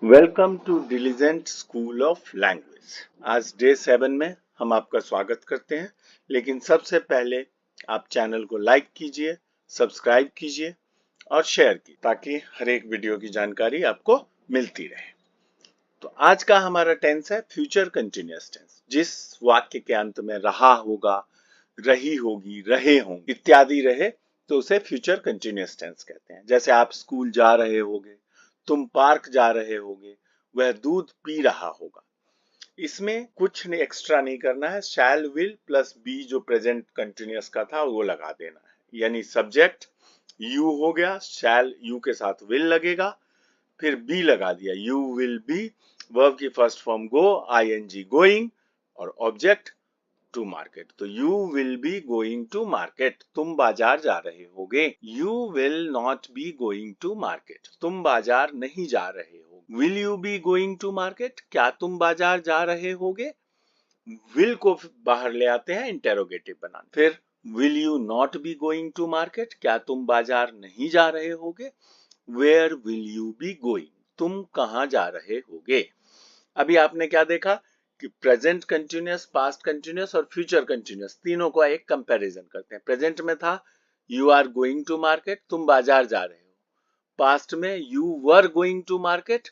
Welcome to diligent school of language. आज day 7 में हम आपका स्वागत करते हैं, लेकिन सबसे पहले आप चैनल को लाइक कीजिए, सब्सक्राइब कीजिए और शेयर कीजिए ताकि हर एक वीडियो की जानकारी आपको मिलती रहे। तो आज का हमारा टेंस है फ्यूचर कंटिन्यूअस टेंस। जिस वाक्य के अंत में रहा होगा, रही होगी, रहे होंगे इत्यादि रहे तो उसे फ्यूचर कंटिन्यूअस टेंस कहते हैं। जैसे आप स्कूल जा रहे होगे, तुम पार्क जा रहे होगे, वह दूध पी रहा होगा। इसमें कुछ नहीं एक्स्ट्रा नहीं करना है। शैल विल प्लस बी जो प्रेजेंट कंटिन्यूअस का था वो लगा देना है, यानी सब्जेक्ट यू हो गया, शैल यू के साथ विल लगेगा, फिर बी लगा दिया, यू विल बी, वर्ब की first form go, I N G going, और ऑब्जेक्ट टू मार्केट। तो you will be going to market, तुम बाजार जा रहे होगे। You will not be going to market, तुम बाजार नहीं जा रहे हो। Will you be going to market, क्या तुम बाजार जा रहे होगे। विल को बाहर ले आते हैं इंटेरोगेटिव बनाने। फिर will you not be going to market, क्या तुम बाजार नहीं जा रहे होगे। Where will you be going, तुम कहां जा रहे होगे। अभी आपने क्या देखा कि प्रेजेंट कंटिन्यूअस, पास्ट कंटिन्यूअस और फ्यूचर कंटिन्यूअस तीनों को एक कंपैरिजन करते हैं। प्रेजेंट में था you are going to market, तुम बाजार जा रहे हो। पास्ट में you were going to market,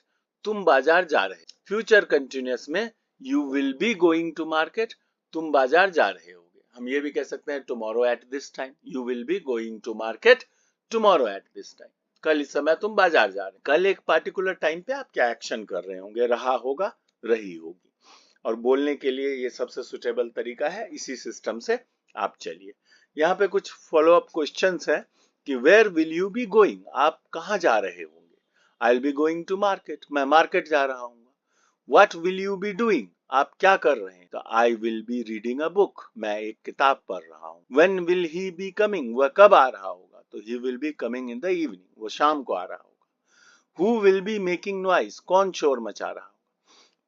तुम बाजार जा रहे हो। फ्यूचर कंटिन्यूअस में you will be going to market, तुम बाजार जा रहे होगे। हम ये भी कह सकते हैं tomorrow at this time, you will be going to market tomorrow at this time, कल इस समय तुम बाजार जा रहे हो। कल एक पार्टिकुलर टाइम पे आप क्या एक्शन कर रहे होंगे, रहा होगा, रही होगी। और बोलने के लिए ये सबसे सुटेबल तरीका है, इसी सिस्टम से आप चलिए। यहाँ पे कुछ फॉलो अप क्वेश्चंस है कि where will you be going, आप कहाँ जा रहे होंगे। I will be going to market, मैं मार्केट जा रहा हूँ। What will you be doing, आप क्या कर रहे हैं। तो I will be reading a book, मैं एक किताब पढ़ रहा हूँ। When will he be coming, वह कब आ रहा होगा। तो he will be coming in the evening, वो शाम को आ रहा होगा। Who will be making noise, कौन शोर मचा रहा होगा।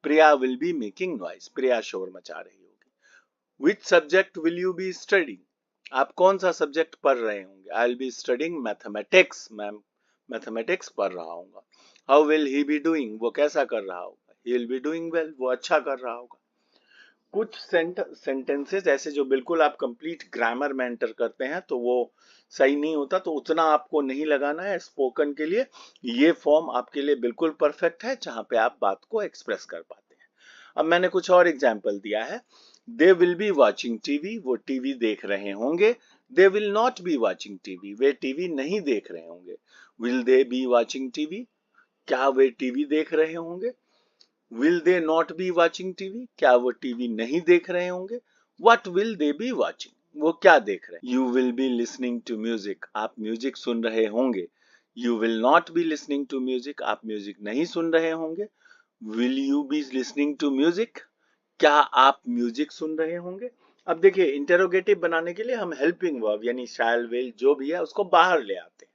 प्रिया विल बी मेकिंग नॉइज, प्रिया शोर मचा रही होगी। Which subject will you be studying, आप कौन सा सब्जेक्ट पढ़ रहे होंगे। I will be studying mathematics, मैं मैथमेटिक्स पढ़ रहा हूँ। How will he be doing, वो कैसा कर रहा होगा। ही विल बी डूइंग वेल, वो अच्छा कर रहा होगा। कुछ सेंटेंसेस ऐसे जो बिल्कुल आप कंप्लीट ग्रामर में एंटर करते हैं तो वो सही नहीं होता, तो उतना आपको नहीं लगाना है। स्पोकन के लिए ये फॉर्म आपके लिए बिल्कुल परफेक्ट है, जहां पे आप बात को एक्सप्रेस कर पाते हैं। अब मैंने कुछ और एग्जाम्पल दिया है। They will be watching TV, वो टीवी देख रहे होंगे। They will not be watching TV, वे टीवी नहीं देख रहे होंगे। Will they be watching TV, क्या वे टीवी देख रहे होंगे। Will they not be watching TV, क्या वो टीवी नहीं देख रहे होंगे। What will they be watching, वो क्या देख रहे हैं। You will be listening to music, आप म्यूजिक सुन रहे होंगे। You will not be listening to music, आप म्यूजिक नहीं सुन रहे होंगे। Will you be listening to music, क्या आप म्यूजिक सुन रहे होंगे। अब देखिए इंटेरोगेटिव बनाने के लिए हम हेल्पिंग वर्ब यानी शैल विल जो भी है उसको बाहर ले आते हैं।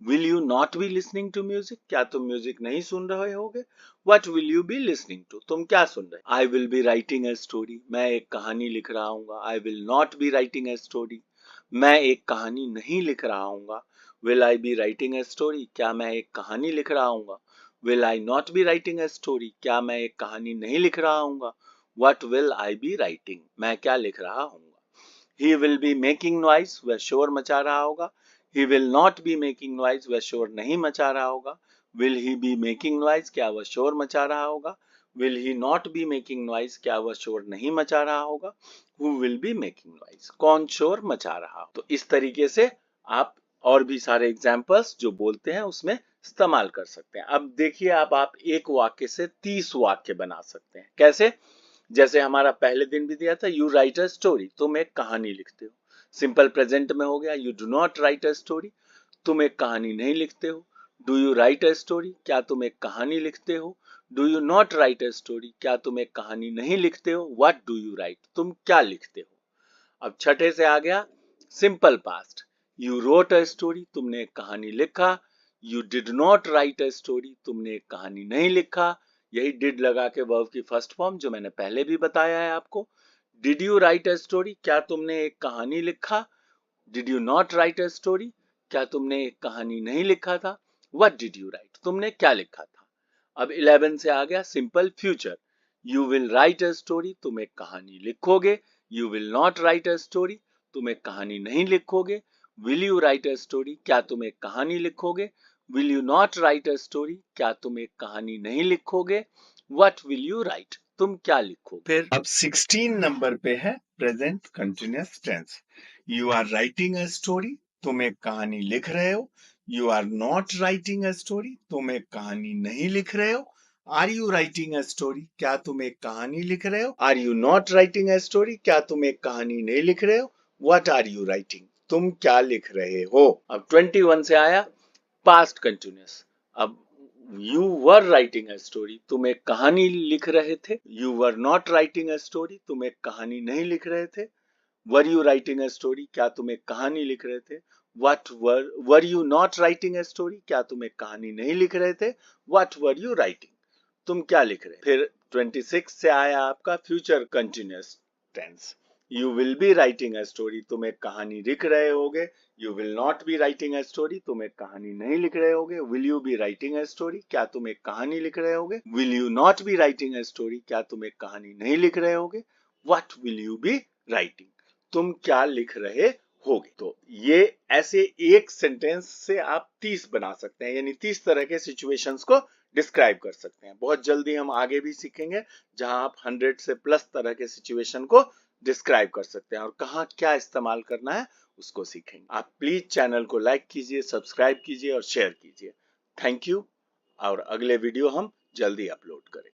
Will you not be listening to music, क्या तुम म्यूजिक नहीं सुन रहे होगे। What will you be listening to, तुम क्या सुन रहे। I will be writing a story, मैं एक कहानी लिख रहा हूँ। I will not be writing a story, मैं एक कहानी नहीं लिख रहा हूँ। Will I be writing a story, क्या मैं एक कहानी लिख रहा हूँ। Will I not be writing a story, क्या मैं एक कहानी नहीं लिख रहा हूँ। What will I be writing, मैं क्या लिख रहा हूँ। ही विल बी मेकिंग नॉइज, वह शोर मचा रहा होगा। He will not be making noise, वह शोर नहीं मचा रहा होगा। Will he be making noise, क्या वह शोर मचा रहा होगा। Will he not be making noise, क्या वह शोर नहीं मचा रहा होगा। Who will be making noise, कौन शोर मचा रहा हो। तो इस तरीके से आप और भी सारे एग्जाम्पल्स जो बोलते हैं उसमें इस्तेमाल कर सकते हैं। अब देखिए आप एक वाक्य से 30 वाक्य बना सकते हैं। कैसे, जैसे हमारा पहले दिन भी दिया था, यू राइट अ स्टोरी, तुम एक कहानी लिखते हो। सिंपल प्रेजेंट में हो गया, you do not right a story, तुम एक कहानी नहीं लिखते हो। Do you right a story, क्या तुम एक कहानी लिखते हो। Do you not right a story, क्या तुम एक कहानी नहीं लिखते हो। व्हाट डू यू राइट, तुम क्या लिखते हो। अब छठे से आ गया simple past, you wrote a story, तुमने एक कहानी लिखा। You did not right a story, तुमने एक कहानी नहीं लिखा। यही डिड लगा के वर्ब की फर्स्ट फॉर्म जो मैंने पहले भी बताया है आपको। Did you right a story, क्या तुमने एक कहानी लिखा। Did you not right a story, क्या तुमने एक कहानी नहीं लिखा था। व्हाट डिड यू राइट, तुमने क्या लिखा था। अब 11 से आ गया simple future. You will write a story, तुम एक कहानी लिखोगे। You will not right a story, तुम एक कहानी नहीं लिखोगे। Will you right a story, क्या तुम एक कहानी लिखोगे। Will you not right a story, क्या तुम एक कहानी नहीं लिखोगे। व्हाट विल यू राइट, तुम क्या लिखोगे। फिर अब 16 नंबर पे है present continuous tense. You are writing a story, तुम एक कहानी लिख रहे हो। You are not writing a story, तुम एक कहानी नहीं लिख रहे हो। Are you writing a story, क्या तुम एक कहानी लिख रहे हो। Are you not writing a story, क्या तुम एक कहानी नहीं लिख रहे हो। व्हाट आर यू राइटिंग, तुम क्या लिख रहे हो। अब 21 से आया पास्ट कंटिन्यूअस। अब you were writing a story, तुम एक कहानी लिख रहे थे। You were not writing a story, तुम एक कहानी नहीं लिख रहे थे। Were you writing a story, क्या तुम एक कहानी लिख रहे थे। What were you not writing a story, क्या तुम एक कहानी नहीं लिख रहे थे। वट वर यू राइटिंग, तुम क्या लिख रहे। फिर 26 से आया आपका future continuous tense. You will be writing a story, तुम एक कहानी लिख रहे होगे। You will not be writing a story, तुम एक कहानी नहीं लिख रहे होगे। Will you be writing a story, क्या तुम एक कहानी लिख रहे होगे। Will you not be writing a story, क्या तुम एक कहानी नहीं लिख रहे होगे। What will you be writing, तुम क्या लिख रहे होगे। तो ये ऐसे एक सेंटेंस से आप 30 बना सकते हैं, यानी 30 तरह के सिचुएशंस को डिस्क्राइब कर सकते हैं। बहुत जल्दी हम आगे भी सीखेंगे जहां आप 100 से प्लस तरह के सिचुएशन को डिस्क्राइब कर सकते हैं और कहां क्या इस्तेमाल करना है उसको सीखेंगे। आप प्लीज चैनल को लाइक कीजिए, सब्सक्राइब कीजिए और शेयर कीजिए। थैंक यू, और अगले वीडियो हम जल्दी अपलोड करें।